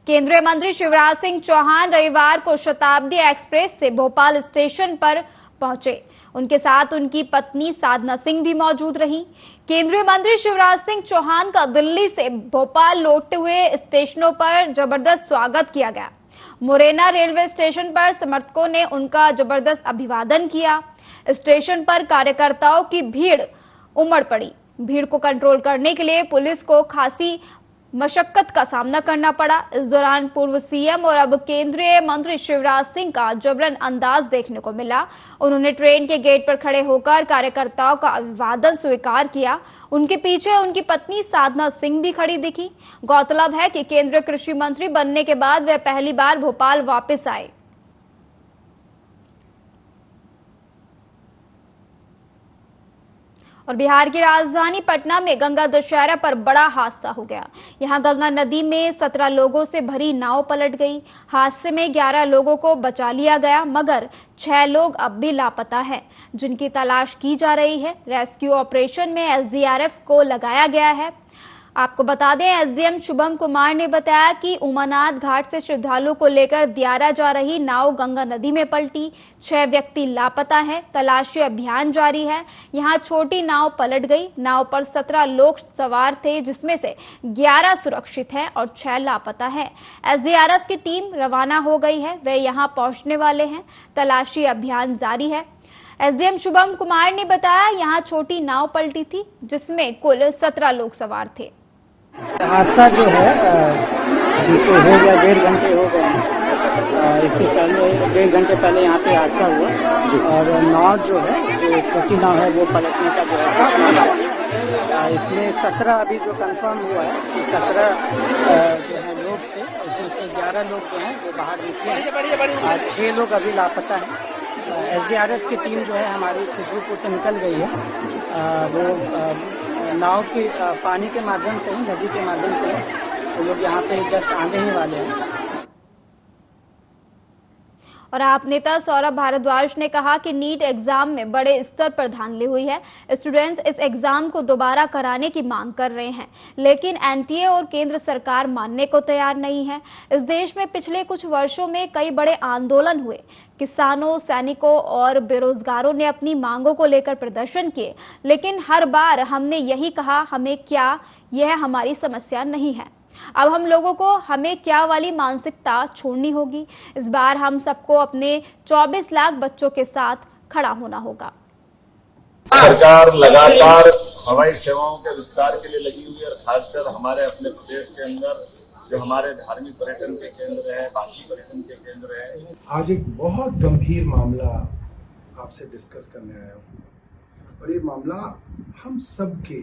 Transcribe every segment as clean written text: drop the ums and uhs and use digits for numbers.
केंद्रीय मंत्री शिवराज सिंह चौहान रविवार को शताब्दी एक्सप्रेस से भोपाल स्टेशन पर पहुंचे। उनके साथ उनकी पत्नी साधना सिंह भी मौजूद रहीं। केंद्रीय मंत्री शिवराज सिंह चौहान का दिल्ली से भोपाल लौटते हुए स्टेशनों पर जबरदस्त स्वागत किया गया। मुरैना रेलवे स्टेशन पर समर्थकों ने उनका जबरदस्त अभिवादन किया। स्टेशन पर कार्यकर्ताओं की भीड़ उमड़ पड़ी। भीड़ को कंट्रोल करने के लिए पुलिस को खासी मशक्कत का सामना करना पड़ा। इस दौरान पूर्व सीएम और अब केंद्रीय मंत्री शिवराज सिंह का जबरन अंदाज देखने को मिला। उन्होंने ट्रेन के गेट पर खड़े होकर कार्यकर्ताओं का अभिवादन स्वीकार किया। उनके पीछे उनकी पत्नी साधना सिंह भी खड़ी दिखी। गौरतलब है कि केंद्रीय कृषि मंत्री बनने के बाद वे पहली बार भोपाल वापस आए। और बिहार की राजधानी पटना में गंगा दशहरा पर बड़ा हादसा हो गया। यहां गंगा नदी में 17 लोगों से भरी नाव पलट गई। हादसे में 11 लोगों को बचा लिया गया, मगर 6 लोग अब भी लापता हैं, जिनकी तलाश की जा रही है। रेस्क्यू ऑपरेशन में एसडीआरएफ को लगाया गया है। आपको बता दें, एसडीएम शुभम कुमार ने बताया कि उमानाथ घाट से श्रद्धालुओं को लेकर दियारा जा रही नाव गंगा नदी में पलटी। 6 व्यक्ति लापता हैं। तलाशी अभियान जारी है। यहां छोटी नाव पलट गई। नाव पर 17 लोग सवार थे, जिसमें से 11 सुरक्षित हैं और 6 लापता हैं। एसडीआरएफ की टीम रवाना हो गई है। वे यहां पहुंचने वाले हैं। तलाशी अभियान जारी है। एसडीएम शुभम कुमार ने बताया, यहां छोटी नाव पलटी थी, जिसमें कुल 17 लोग सवार थे। हादसा जो है अभी तो हो गया, 1.5 घंटे हो गए। इससे पहले 1.5 घंटे पहले यहाँ पे हादसा हुआ और नाव जो है, जो छोटी नाव है, वो पलटने का जो है इसमें 17 अभी जो कंफर्म हुआ है कि 17 जो है लोग थे। इसमें से 11 लोग जो हैं वो बाहर निकले हैं। 6 लोग अभी लापता हैं। एसडीआरएफ की टीम जो है हमारी खुशबूपुर से निकल गई है। वो नाव के पानी के माध्यम से ही, नदी के माध्यम से वो लोग यहाँ पे जस्ट आने ही वाले हैं। और आप नेता सौरभ भारद्वाज ने कहा कि नीट एग्जाम में बड़े स्तर पर धांधली हुई है। स्टूडेंट्स इस एग्जाम को दोबारा कराने की मांग कर रहे हैं, लेकिन एनटीए और केंद्र सरकार मानने को तैयार नहीं है। इस देश में पिछले कुछ वर्षों में कई बड़े आंदोलन हुए। किसानों, सैनिकों और बेरोजगारों ने अपनी मांगों को लेकर प्रदर्शन किए, लेकिन हर बार हमने यही कहा, हमें क्या, यह हमारी समस्या नहीं है। अब हम लोगों को हमें क्या वाली मानसिकता छोड़नी होगी। इस बार हम सबको अपने 24 लाख बच्चों के साथ खड़ा होना होगा। सरकार लगातार हवाई सेवाओं के विस्तार के लिए लगी हुई है और खासकर हमारे अपने प्रदेश के अंदर जो हमारे धार्मिक पर्यटन के केंद्र है, बाकी पर्यटन के केंद्र है। आज एक बहुत गंभीर मामला आपसे डिस्कस करने आया हूँ और ये मामला हम सबके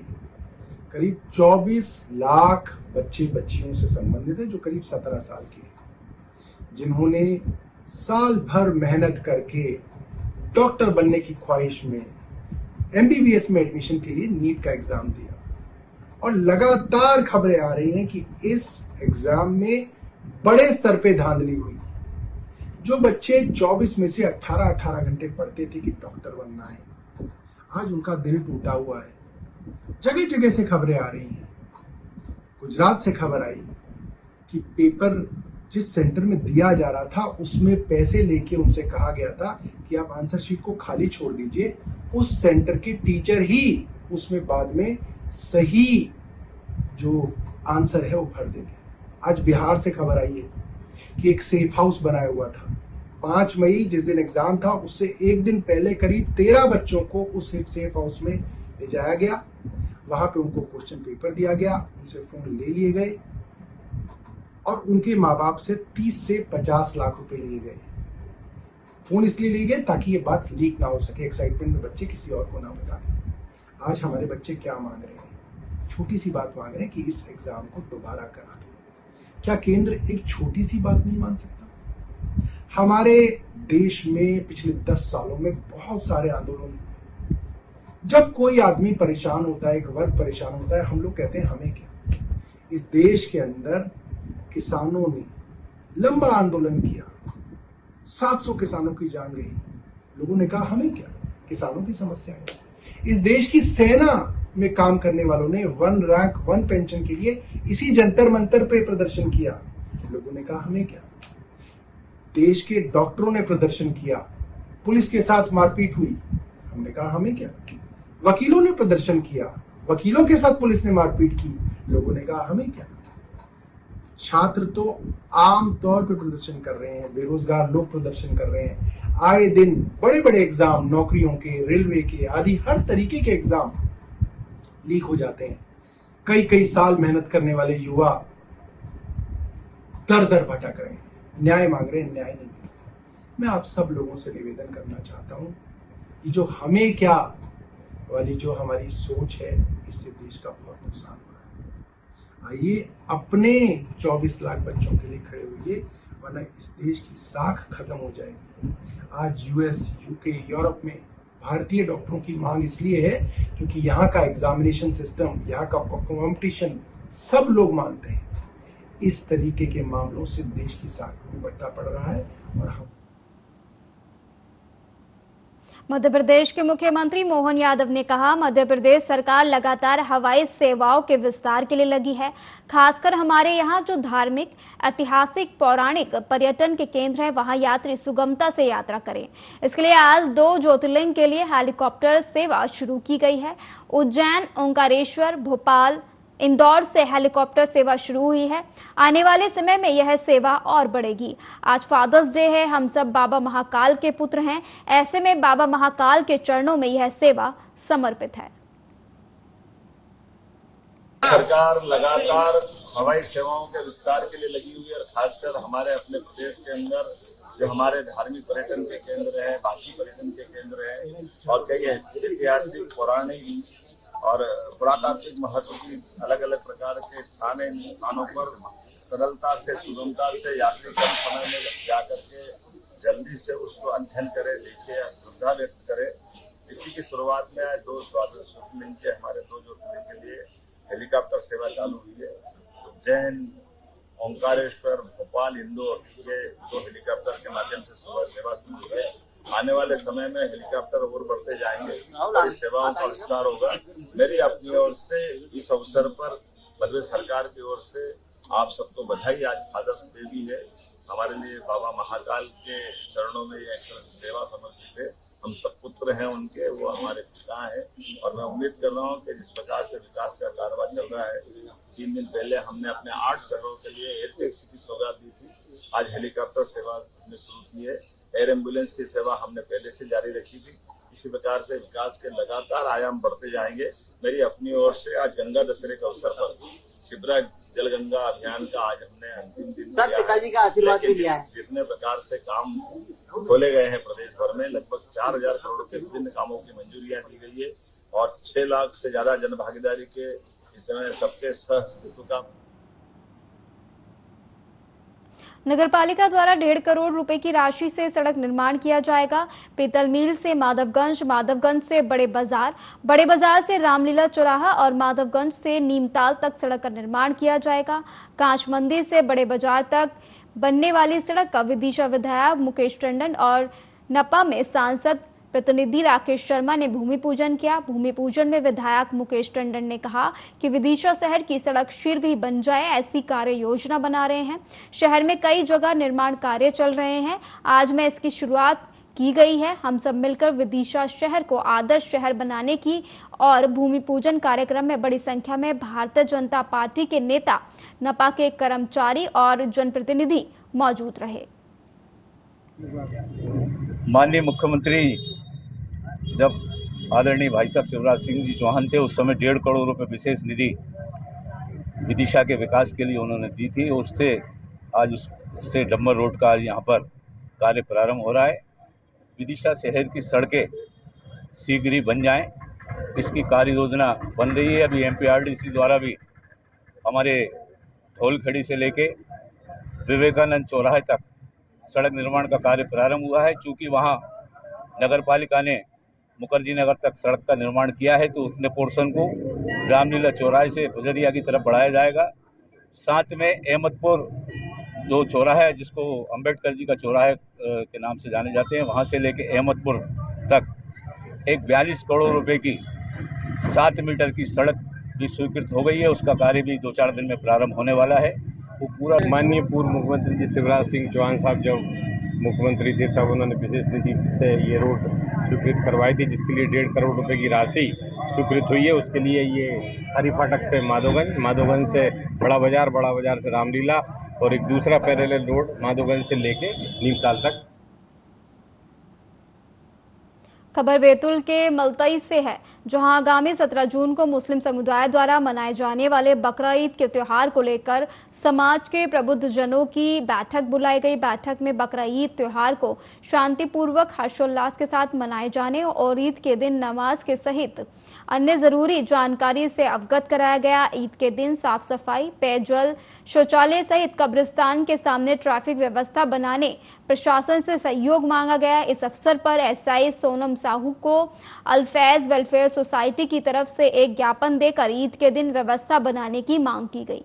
करीब 24 लाख बच्चे बच्चियों से संबंधित है, जो करीब 17 साल के हैं, जिन्होंने साल भर मेहनत करके डॉक्टर बनने की ख्वाहिश में एमबीबीएस में एडमिशन के लिए नीट का एग्जाम दिया। और लगातार खबरें आ रही हैं कि इस एग्जाम में बड़े स्तर पे धांधली हुई। जो बच्चे 24 में से 18 घंटे पढ़ते थे कि डॉक्टर बनना है, आज उनका दिल टूटा हुआ है। जगह जगह से खबरें आ रही हैं। गुजरात से खबर आई कि पेपर जिस सेंटर में दिया जा रहा था, उसमें पैसे लेके उनसे कहा गया था कि आप आंसर शीट को खाली छोड़ दीजिए, उस सेंटर के टीचर ही उसमें बाद में सही जो आंसर है वो भर देंगे। आज बिहार से खबर आई है कि एक सेफ हाउस बनाया हुआ था। 5 मई जिस दिन एग्जाम था, उससे एक दिन पहले करीब 13 बच्चों को उस सेफ हाउस में ले जाया गया। वहां पे उनको क्वेश्चन पेपर दिया गया, उनसे फोन ले लिए गए और उनके माँ बाप से 30 से 50 लाख रुपए लिए गए। फोन इसलिए लिए गए ताकि ये बात लीक ना हो सके, एक्साइटमेंट में बच्चे किसी और को ना बता दें। आज हमारे बच्चे क्या मांग रहे हैं? छोटी सी बात मांग रहे हैं कि इस एग्जाम को दोबारा करा दो। क्या केंद्र एक छोटी सी बात नहीं मान सकता? हमारे देश में पिछले 10 सालों में बहुत सारे आंदोलन। जब कोई आदमी परेशान होता है, एक वर्ग परेशान होता है, हम लोग कहते हैं हमें क्या। इस देश के अंदर किसानों ने लंबा आंदोलन किया, 700 किसानों की जान गई। लोगों ने कहा हमें क्या, किसानों की समस्या है। इस देश की सेना में काम करने वालों ने 1 रैंक 1 पेंशन के लिए इसी जंतर मंतर पे प्रदर्शन किया। लोगों ने कहा हमें क्या। देश के डॉक्टरों ने प्रदर्शन किया, पुलिस के साथ मारपीट हुई, हमने कहा हमें क्या। वकीलों ने प्रदर्शन किया, वकीलों के साथ पुलिस ने मारपीट की, लोगों ने कहा हमें क्या। छात्र तो आम तौर पर प्रदर्शन कर रहे हैं, बेरोजगार लोग प्रदर्शन कर रहे हैं। आए दिन बड़े बड़े एग्जाम, नौकरियों के, रेलवे के आदि हर तरीके के एग्जाम लीक हो जाते हैं। कई कई साल मेहनत करने वाले युवा दर दर भटक रहे हैं, न्याय मांग रहे हैं, न्याय नहीं मिल रहा। मैं आप सब लोगों से निवेदन करना चाहता हूं कि जो हमें क्या वाली जो हमारी सोच है, इससे देश का बहुत नुकसान हो रहा है। आइए अपने 24 लाख बच्चों के लिए खड़े होइए, वरना इस देश की साख खत्म हो जाएगी। आज यूएस, यूके, यूरोप में भारतीय डॉक्टरों की मांग इसलिए है क्योंकि यहाँ का एग्जामिनेशन सिस्टम, यहाँ का कॉम्पिटिशन सब लोग मानते हैं। इस तरीके के मामलों से देश की साख में बट्टा पड़ रहा है। और हम मध्य प्रदेश के मुख्यमंत्री मोहन यादव ने कहा, मध्य प्रदेश सरकार लगातार हवाई सेवाओं के विस्तार के लिए लगी है। खासकर हमारे यहाँ जो धार्मिक, ऐतिहासिक, पौराणिक पर्यटन के केंद्र हैं, वहां यात्री सुगमता से यात्रा करें। इसके लिए आज 2 ज्योतिर्लिंग के लिए हेलीकॉप्टर सेवा शुरू की गई है। उज्जैन, ओंकारेश्वर, भोपाल, इंदौर से हेलीकॉप्टर सेवा शुरू हुई है। आने वाले समय में यह सेवा और बढ़ेगी। आज फादर्स डे है, हम सब बाबा महाकाल के पुत्र हैं। ऐसे में बाबा महाकाल के चरणों में यह सेवा समर्पित है। सरकार लगातार हवाई सेवाओं के विस्तार के लिए लगी हुई है और खासकर हमारे अपने प्रदेश के अंदर जो हमारे धार्मिक पर्यटन के केंद्र हैं, बाकी पर्यटन के केंद्र हैं और कई ऐतिहासिक, पौराणिक और पुरातात्विक महत्व की अलग अलग प्रकार के स्थान हैं। इन स्थानों पर सरलता से, सुगमता से यात्री कम समय में जाकर के जल्दी से उसको अध्ययन करे, देखे, श्रद्धा व्यक्त करे। इसी की शुरुआत में आज 2 ज्योतिर्लिंग के हमारे 2 ज्योतिर्लिंग के लिए हेलीकॉप्टर सेवा चालू हुई है। उज्जैन, ओंकारेश्वर, भोपाल, इंदौर के 2 हेलीकॉप्टर के माध्यम से सेवा शुरू हुई है। आने वाले समय में हेलीकॉप्टर और बढ़ते जाएंगे और सेवाओं का विस्तार होगा। मेरी अपनी ओर से इस अवसर पर मध्य सरकार की ओर से आप सबको बधाई। आज फादर्स डे भी है। हमारे लिए बाबा महाकाल के चरणों में यह एक तरह से सेवा समर्पित है। हम सब पुत्र हैं उनके, वो हमारे पिता हैं और मैं उम्मीद कर रहा हूँ कि जिस प्रकार से विकास का कारवां चल रहा है, 3 दिन पहले हमने अपने 8 शहरों के लिए एयर टैक्सी की सौगात दी थी, आज हेलीकॉप्टर सेवा हमने शुरू की है। एयर एम्बुलेंस की सेवा हमने पहले से जारी रखी थी। इसी प्रकार से विकास के लगातार आयाम बढ़ते जाएंगे। मेरी अपनी ओर से आज गंगा दशहरे के अवसर पर शिप्रा जल गंगा अभियान का आज हमने अंतिम दिन पिताजी का आशीर्वाद भी लिया है। जितने प्रकार से काम खोले गए हैं प्रदेश भर में, लगभग 4000 करोड़ के विभिन्न कामों की मंजूरियां दी गई है और 6 लाख से ज्यादा जन भागीदारी के इस समय सबके सहअस्तित्व का नगरपालिका द्वारा 1.5 करोड़ रुपए की राशि से सड़क निर्माण किया जाएगा। पीतल मील से माधवगंज, माधवगंज से बड़े बाजार से रामलीला चौराहा और माधवगंज से नीमताल तक सड़क का निर्माण किया जाएगा। कांच मंदिर से बड़े बाजार तक बनने वाली सड़क का विदिशा विधायक मुकेश टंडन और नपा में सांसद प्रतिनिधि राकेश शर्मा ने भूमि पूजन किया। भूमि पूजन में विधायक मुकेश टंडन ने कहा कि विदिशा शहर की सड़क शीघ्र ही बन जाए, ऐसी कार्य योजना बना रहे हैं। शहर में कई जगह निर्माण कार्य चल रहे हैं, आज में इसकी शुरुआत की गई है। हम सब मिलकर विदिशा शहर को आदर्श शहर बनाने की और भूमि पूजन कार्यक्रम में बड़ी संख्या में भारतीय जनता पार्टी के नेता, नपा के कर्मचारी और जनप्रतिनिधि मौजूद रहे। माननीय मुख्यमंत्री जब आदरणीय भाई साहब शिवराज सिंह जी चौहान थे, उस समय 1.5 करोड़ रुपए विशेष निधि विदिशा के विकास के लिए उन्होंने दी थी। उससे आज उससे डम्बर रोड का यहाँ पर कार्य प्रारंभ हो रहा है। विदिशा शहर की सड़कें शीघ्र ही बन जाएं, इसकी कार्य योजना बन रही है। अभी एमपीआरडीसी द्वारा भी हमारे ढोलखड़ी से लेके विवेकानंद चौराहे तक सड़क निर्माण का कार्य प्रारंभ हुआ है। चूँकि वहाँ नगर पालिका ने मुखर्जी नगर तक सड़क का निर्माण किया है, तो उतने पोर्शन को रामलीला चौराहे से बजरिया की तरफ बढ़ाया जाएगा। साथ में अहमदपुर जो चौराहा है, जिसको अंबेडकर जी का चौराहे के नाम से जाने जाते हैं, वहाँ से लेके अहमदपुर तक एक 42 करोड़ रुपए की 7 मीटर की सड़क भी स्वीकृत हो गई है। उसका कार्य भी 2-4 दिन में प्रारंभ होने वाला है। वो पूरा माननीय पूर्व मुख्यमंत्री जी शिवराज सिंह चौहान साहब जब मुख्यमंत्री थे तब उन्होंने विशेष निधि से ये रोड स्वीकृत करवाई थी, जिसके लिए 1.5 करोड़ रुपए की राशि स्वीकृत हुई है। उसके लिए ये हरी फाटक से माधोगंज से बड़ा बाजार से रामलीला और एक दूसरा पैरेलल रोड माधोगंज से लेके नीमताल तक। खबर बैतूल के मलतई से है, जहां आगामी 17 जून को मुस्लिम समुदाय द्वारा मनाए जाने वाले बकरा ईद के त्योहार को लेकर समाज के प्रबुद्ध जनों की बैठक बुलाई गई। बैठक में बकरा ईद त्योहार को शांतिपूर्वक हर्षोल्लास के साथ मनाए जाने और ईद के दिन नमाज के सहित अन्य जरूरी जानकारी से अवगत कराया गया। ईद के दिन साफ सफाई, पेयजल, शौचालय सहित कब्रिस्तान के सामने ट्रैफिक व्यवस्था बनाने प्रशासन से सहयोग मांगा गया। इस अवसर पर एसआई सोनम साहू को अल्फैज वेलफेयर सोसाइटी की तरफ से एक ज्ञापन देकर ईद के दिन व्यवस्था बनाने की मांग की गई।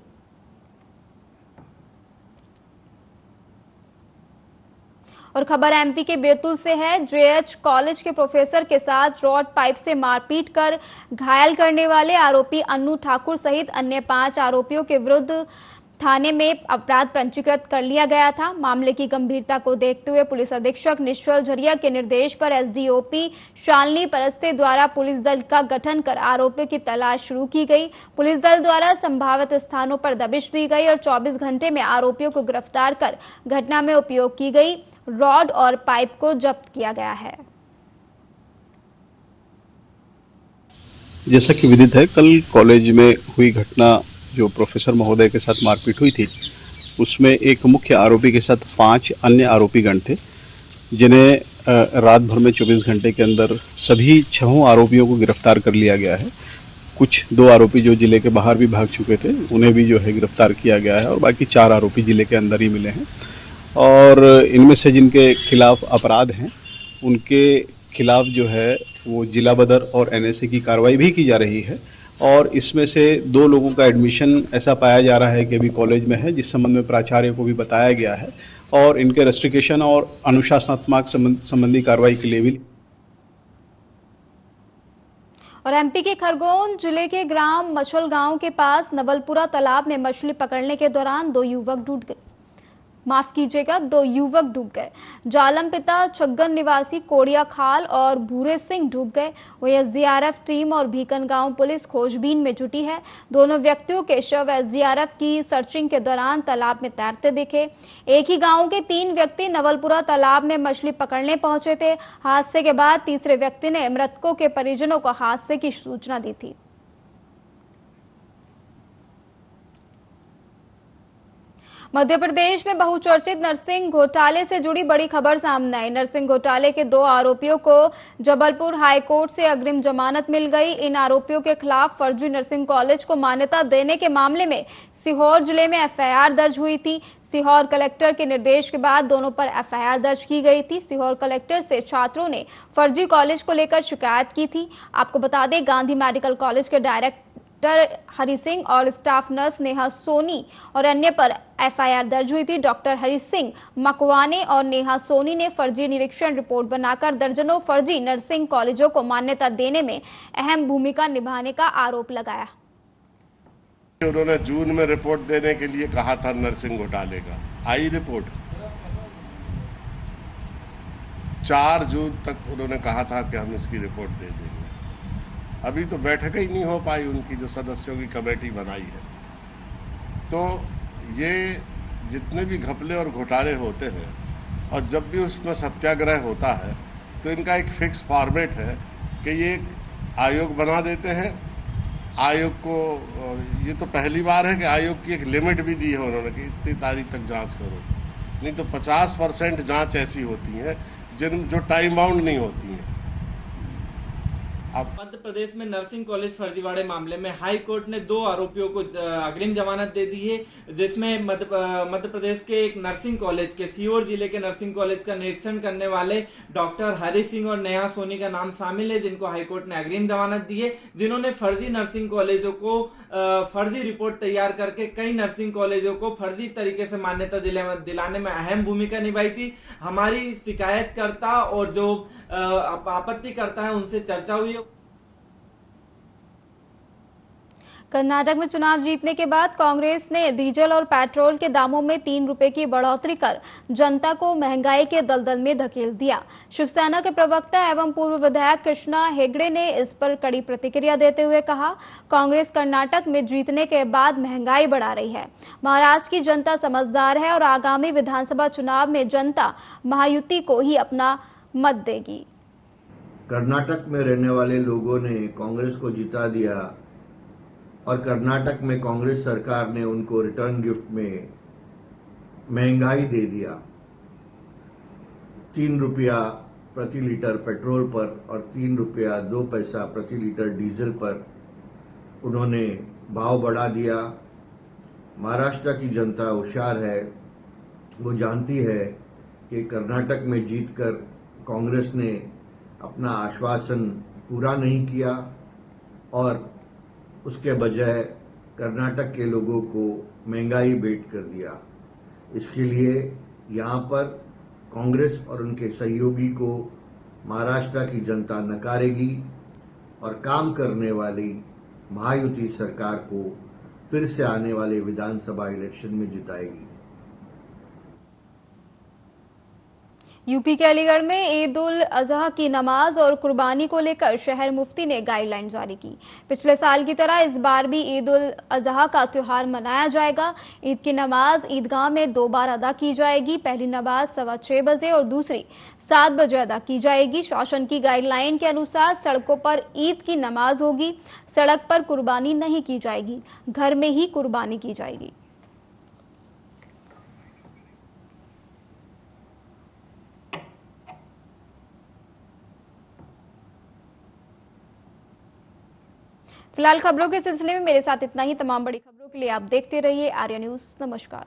और खबर एमपी के बैतूल से है। जेएच कॉलेज के प्रोफेसर के साथ रॉड पाइप से मारपीट कर घायल करने वाले आरोपी अन्नू ठाकुर सहित अन्य 5 आरोपियों के विरुद्ध थाने में अपराध पंजीकृत कर लिया गया था। मामले की गंभीरता को देखते हुए पुलिस अधीक्षक निश्चल झरिया के निर्देश पर एसडीओपी शालिनी परस्ते द्वारा पुलिस दल का गठन कर आरोपियों की तलाश शुरू की गई। पुलिस दल द्वारा संभावित स्थानों पर दबिश दी गई और 24 घंटे में आरोपियों को गिरफ्तार कर घटना में उपयोग की गई रॉड और पाइप को जब्त किया गया है। जैसा कि विदित है, कल कॉलेज में हुई घटना जो प्रोफेसर महोदय के साथ मारपीट हुई थी, उसमें एक मुख्य आरोपी के साथ 5 अन्य आरोपीगण थे, जिन्हें रात भर में 24 घंटे के अंदर सभी 6 आरोपियों को गिरफ्तार कर लिया गया है। कुछ 2 आरोपी जो जिले के बाहर भी भाग चुके थे, उन्हें भी जो है गिरफ्तार किया गया है और बाकी 4 आरोपी जिले के अंदर ही मिले हैं। और इनमें से जिनके खिलाफ अपराध हैं, उनके खिलाफ जो है वो जिला बदर और एनएसए की कार्रवाई भी की जा रही है। और इसमें से 2 लोगों का एडमिशन ऐसा पाया जा रहा है कि अभी कॉलेज में है, जिस संबंध में प्राचार्य को भी बताया गया है और इनके रेस्ट्रिक्शन और अनुशासनात्मक संबंधी कार्रवाई के लिए भी। और एमपी के खरगोन जिले के ग्राम मछल गांव के पास नवलपुरा तालाब में मछली पकड़ने के दौरान 2 युवक डूब गए। जालम पिता छग्गन निवासी कोड़िया खाल और भूरे सिंह डूब गए। वही एसडीआरएफ टीम और भीकन गांव पुलिस खोजबीन में जुटी है। दोनों व्यक्तियों के शव एसडीआरएफ की सर्चिंग के दौरान तालाब में तैरते दिखे। एक ही गांव के 3 व्यक्ति नवलपुरा तालाब में मछली पकड़ने पहुंचे थे। हादसे के बाद तीसरे व्यक्ति ने मृतकों के परिजनों को हादसे की सूचना दी थी। मध्य प्रदेश में बहुचर्चित नर्सिंग घोटाले से जुड़ी बड़ी खबर सामने आई। नर्सिंग घोटाले के 2 आरोपियों को जबलपुर हाईकोर्ट से अग्रिम जमानत मिल गई। इन आरोपियों के खिलाफ फर्जी नर्सिंग कॉलेज को मान्यता देने के मामले में सीहोर जिले में एफआईआर दर्ज हुई थी। सीहोर कलेक्टर के निर्देश के बाद दोनों पर एफआईआर दर्ज की गई थी। सीहोर कलेक्टर से छात्रों ने फर्जी कॉलेज को लेकर शिकायत की थी। आपको बता दें, गांधी मेडिकल कॉलेज के डायरेक्टर हरि सिंह और स्टाफ नर्स नेहा सोनी और अन्य पर एफआईआर दर्ज हुई थी। डॉक्टर हरि सिंह मकवाने और नेहा सोनी ने फर्जी निरीक्षण रिपोर्ट बनाकर दर्जनों फर्जी नर्सिंग कॉलेजों को मान्यता देने में अहम भूमिका निभाने का आरोप लगाया। उन्होंने जून में रिपोर्ट देने के लिए कहा था नर्सिंग घोटाले का, आई रिपोर्ट। 4 जून तक उन्होंने कहा था कि हम इसकी रिपोर्ट दे देंगे। अभी तो बैठक ही नहीं हो पाई उनकी, जो सदस्यों की कमेटी बनाई है। तो ये जितने भी घपले और घोटाले होते हैं और जब भी उसमें सत्याग्रह होता है तो इनका एक फिक्स फॉर्मेट है कि ये आयोग बना देते हैं। आयोग को ये तो पहली बार है कि आयोग की एक लिमिट भी दी है उन्होंने कि इतनी तारीख तक जांच करो, नहीं तो 50% जांच ऐसी होती है जो टाइम बाउंड नहीं होती हैं। मध्य प्रदेश में नर्सिंग कॉलेज फर्जीवाड़े मामले में हाई कोर्ट ने 2 आरोपियों को अग्रिम जमानत दे दी है, जिसमें मध्य प्रदेश के एक नर्सिंग कॉलेज के सीहोर जिले के नर्सिंग कॉलेज का निरीक्षण करने वाले डॉक्टर हरि सिंह और नेहा सोनी का नाम शामिल है, जिनको हाई कोर्ट ने अग्रिम जमानत दी है, जिन्होंने फर्जी नर्सिंग कॉलेजों को फर्जी रिपोर्ट तैयार करके कई नर्सिंग कॉलेजों को फर्जी तरीके से मान्यता दिलाने में अहम भूमिका निभाई थी। हमारी शिकायतकर्ता और जो आपत्ति करता है उनसे चर्चा हुई। कर्नाटक में चुनाव जीतने के बाद कांग्रेस ने डीजल और पेट्रोल के दामों में 3 रुपए की बढ़ोतरी कर जनता को महंगाई के दलदल में धकेल दिया। शिवसेना के प्रवक्ता एवं पूर्व विधायक कृष्णा हेगड़े ने इस पर कड़ी प्रतिक्रिया देते हुए कहा, कांग्रेस कर्नाटक में जीतने के बाद महंगाई बढ़ा रही है। महाराष्ट्र की जनता समझदार है और आगामी विधानसभा चुनाव में जनता महायुति को ही अपना मत देगी। कर्नाटक में रहने वाले लोगों ने कांग्रेस को जिता दिया और कर्नाटक में कांग्रेस सरकार ने उनको रिटर्न गिफ्ट में महंगाई दे दिया। 3 रुपया प्रति लीटर पेट्रोल पर और 3 रुपया 2 पैसा प्रति लीटर डीजल पर उन्होंने भाव बढ़ा दिया। महाराष्ट्र की जनता होशियार है, वो जानती है कि कर्नाटक में जीतकर कांग्रेस ने अपना आश्वासन पूरा नहीं किया और उसके बजाय कर्नाटक के लोगों को महंगाई भेंट कर दिया। इसके लिए यहाँ पर कांग्रेस और उनके सहयोगी को महाराष्ट्र की जनता नकारेगी और काम करने वाली महायुति सरकार को फिर से आने वाले विधानसभा इलेक्शन में जिताएगी। यूपी के अलीगढ़ में ईद उल अजहा की नमाज और कुर्बानी को लेकर शहर मुफ्ती ने गाइडलाइन जारी की। पिछले साल की तरह इस बार भी ईद उल अजहा का त्योहार मनाया जाएगा। ईद की नमाज ईदगाह में 2 बार अदा की जाएगी। पहली नमाज 6:15 बजे और दूसरी 7 बजे अदा की जाएगी। शासन की गाइडलाइन के अनुसार सड़कों पर ईद की नमाज होगी। सड़क पर कुर्बानी नहीं की जाएगी, घर में ही कुर्बानी की जाएगी। फिलहाल खबरों के सिलसिले में मेरे साथ इतना ही। तमाम बड़ी खबरों के लिए आप देखते रहिए आर्या न्यूज। नमस्कार।